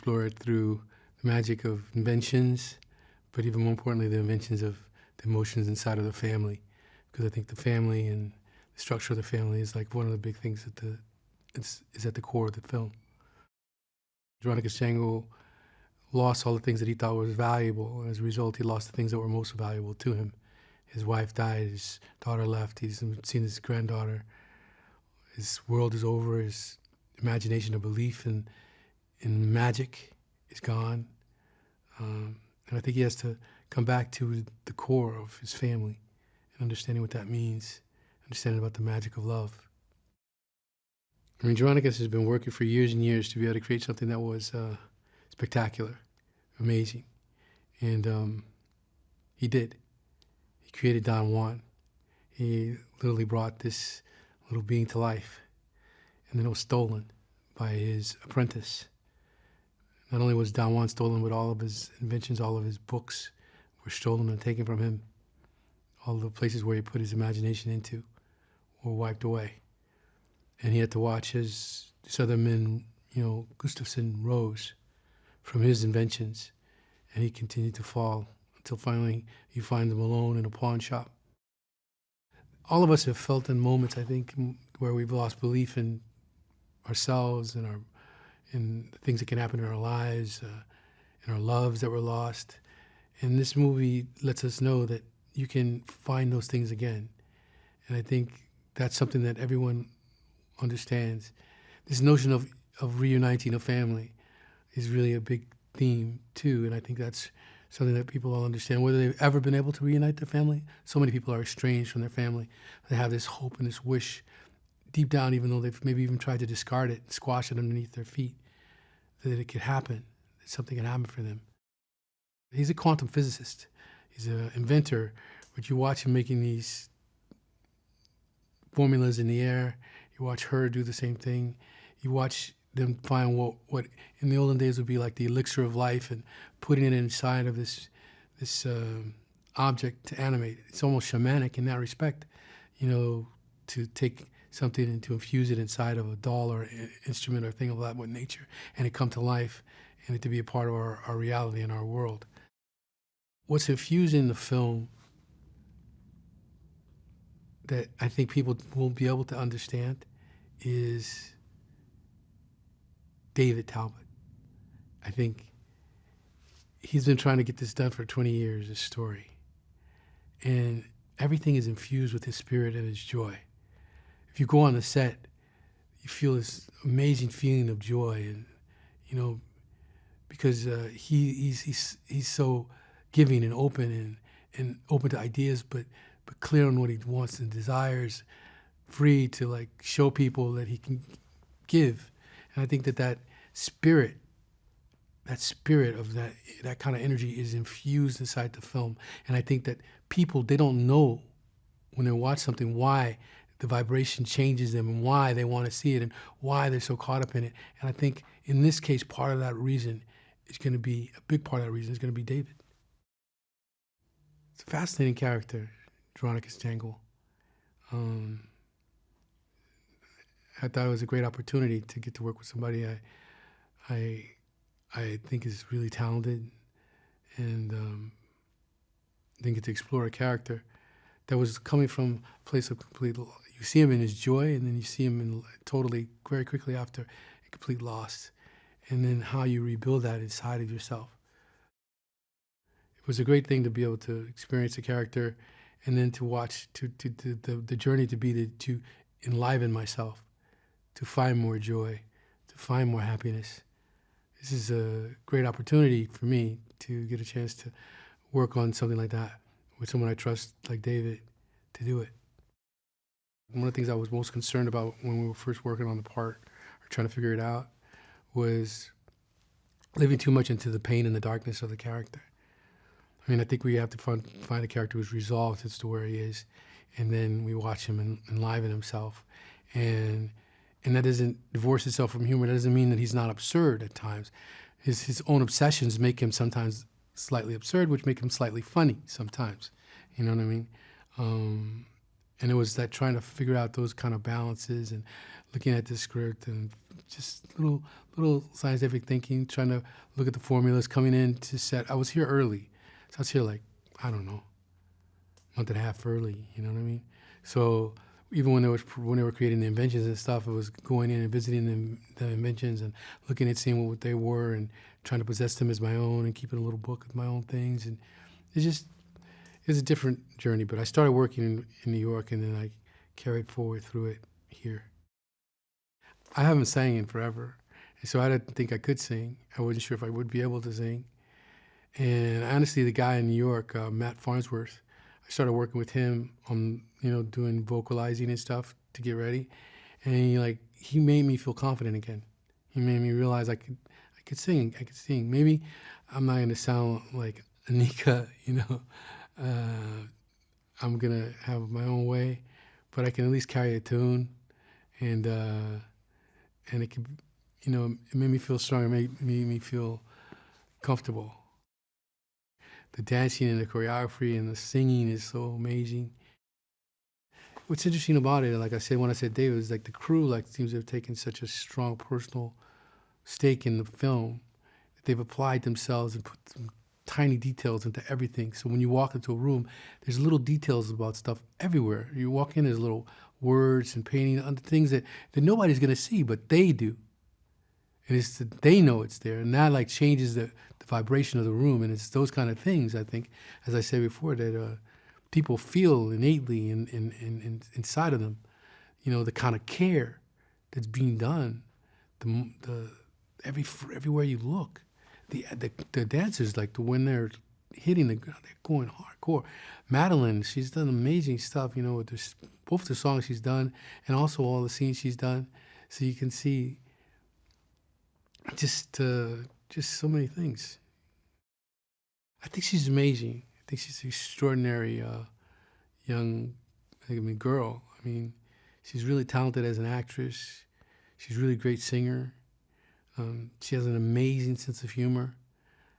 explore it through the magic of inventions, but even more importantly, the inventions of the emotions inside of the family. Because I think the family and the structure of the family is like one of the big things that is at the core of the film. Veronica Jangle lost all the things that he thought was valuable. As a result, he lost the things that were most valuable to him. His wife died, his daughter left, he's seen his granddaughter. His world is over, his imagination or belief in magic is gone. And I think he has to come back to the core of his family and understanding what that means, understanding about the magic of love. I mean, Jeronicus has been working for years and years to be able to create something that was spectacular, amazing. And he did. He created Don Juan. He literally brought this little being to life. And then it was stolen by his apprentice. Not only was Don Juan stolen, but all of his inventions, all of his books were stolen and taken from him. All the places where he put his imagination into were wiped away. And he had to watch as this other man, Gustafsson, rose from his inventions. And he continued to fall until finally you find him alone in a pawn shop. All of us have felt in moments, I think, where we've lost belief in ourselves and in the things that can happen in our lives, in our loves that were lost. And this movie lets us know that you can find those things again. And I think that's something that everyone understands. This notion of reuniting a family is really a big theme too, and I think that's something that people all understand. Whether they've ever been able to reunite their family, so many people are estranged from their family. They have this hope and this wish deep down, even though they've maybe even tried to discard it, squash it underneath their feet, that it could happen, that something can happen for them. He's a quantum physicist. He's an inventor, but you watch him making these formulas in the air. You watch her do the same thing. You watch them find what in the olden days would be like the elixir of life and putting it inside of this object to animate. It's almost shamanic in that respect, to take something and to infuse it inside of a doll or an instrument or thing of that nature and it come to life and it to be a part of our reality and our world. What's infused in the film that I think people won't be able to understand is David Talbot. I think he's been trying to get this done for 20 years, this story. And everything is infused with his spirit and his joy. If you go on the set, you feel this amazing feeling of joy, and because he's so giving and open and open to ideas, but clear on what he wants and desires, free to show people that he can give. And I think that spirit of that kind of energy is infused inside the film. And I think that people, they don't know when they watch something why the vibration changes them and why they want to see it and why they're so caught up in it. And I think in this case, part of that reason is going to be, a big part of that reason is going to be David. It's a fascinating character, Veronica Jangle. I thought it was a great opportunity to get to work with somebody I think is really talented, and then get to explore a character that was coming from a place of complete. You see him in his joy, and then you see him in totally, very quickly after, a complete loss, and then how you rebuild that inside of yourself. It was a great thing to be able to experience a character, and then to watch the journey to be to enliven myself, to find more joy, to find more happiness. This is a great opportunity for me to get a chance to work on something like that with someone I trust like David to do it. One of the things I was most concerned about when we were first working on the part or trying to figure it out was living too much into the pain and the darkness of the character. I mean, I think we have to find a character who's resolved as to where he is, and then we watch him enliven himself. And that doesn't divorce itself from humor. That doesn't mean that he's not absurd at times. His own obsessions make him sometimes slightly absurd, which make him slightly funny sometimes. You know what I mean? And it was like trying to figure out those kind of balances and looking at the script and just little scientific thinking, trying to look at the formulas coming in to set. I was here early. So I was here like, I don't know, month and a half early, you know what I mean? So even when they were creating the inventions and stuff, it was going in and visiting the inventions and looking at seeing what they were and trying to possess them as my own and keeping a little book of my own things. And it's a different journey, but I started working in New York and then I carried forward through it here. I haven't sang in forever, and so I didn't think I could sing. I wasn't sure if I would be able to sing. And honestly, the guy in New York, Matt Farnsworth, I started working with him on, doing vocalizing and stuff to get ready. And he made me feel confident again. He made me realize I could sing. I could sing. Maybe I'm not gonna sound like Anika, I'm gonna have my own way, but I can at least carry a tune, and it could, it made me feel strong. It made me feel comfortable. The dancing and the choreography and the singing is so amazing. What's interesting about it, like I said, when I said David, is like the crew seems to have taken such a strong personal stake in the film that they've applied themselves and put some tiny details into everything. So when you walk into a room, there's little details about stuff everywhere. You walk in, there's little words and painting, other things that nobody's gonna see, but they do. And it's that they know it's there, and that changes the vibration of the room. And it's those kind of things, I think, as I said before, that people feel innately inside of them. The kind of care that's being done, everywhere you look. The dancers, when they're hitting the ground, they're going hardcore. Madeline, she's done amazing stuff, with both the songs she's done and also all the scenes she's done. So you can see just so many things. I think she's amazing. I think she's an extraordinary young girl. She's really talented as an actress. She's a really great singer. She has an amazing sense of humor,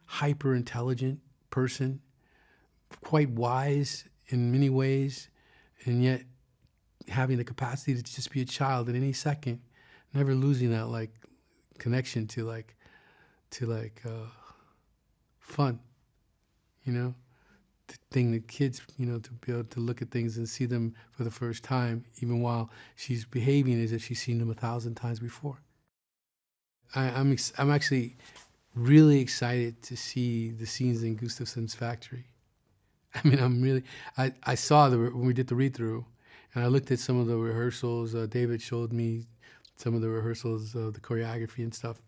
hyper intelligent person, quite wise in many ways, and yet having the capacity to just be a child at any second, never losing that connection to fun, the thing that kids, to be able to look at things and see them for the first time, even while she's behaving as if she's seen them 1,000 times before. I'm actually really excited to see the scenes in Gustafson's factory. I saw when we did the read-through, and I looked at some of the rehearsals. David showed me some of the rehearsals of the choreography and stuff,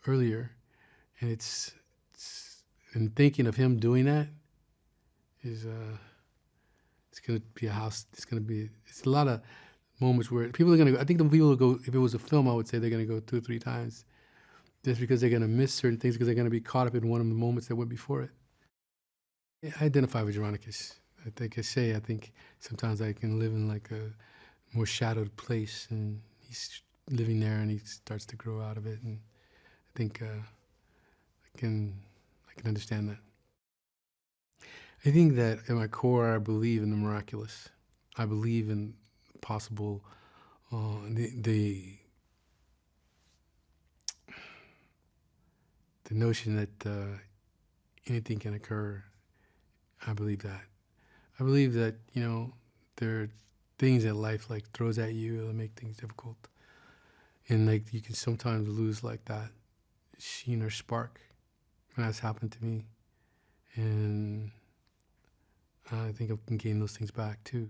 earlier. And and thinking of him doing that is, it's going to be it's a lot of moments where people are going to go. I think the people will go, if it was a film, I would say they're going to go 2 or 3 times just because they're going to miss certain things because they're going to be caught up in one of the moments that went before it. I identify with Geronicus. I think sometimes I can live in a more shadowed place, and he's living there and he starts to grow out of it. And I think I can understand that. I think that at my core, I believe in the miraculous. I believe in possible, the notion that anything can occur. I believe that. I believe that, there are things that life throws at you that make things difficult. And you can sometimes lose that sheen or spark. And that's happened to me. And I think I can gain those things back too.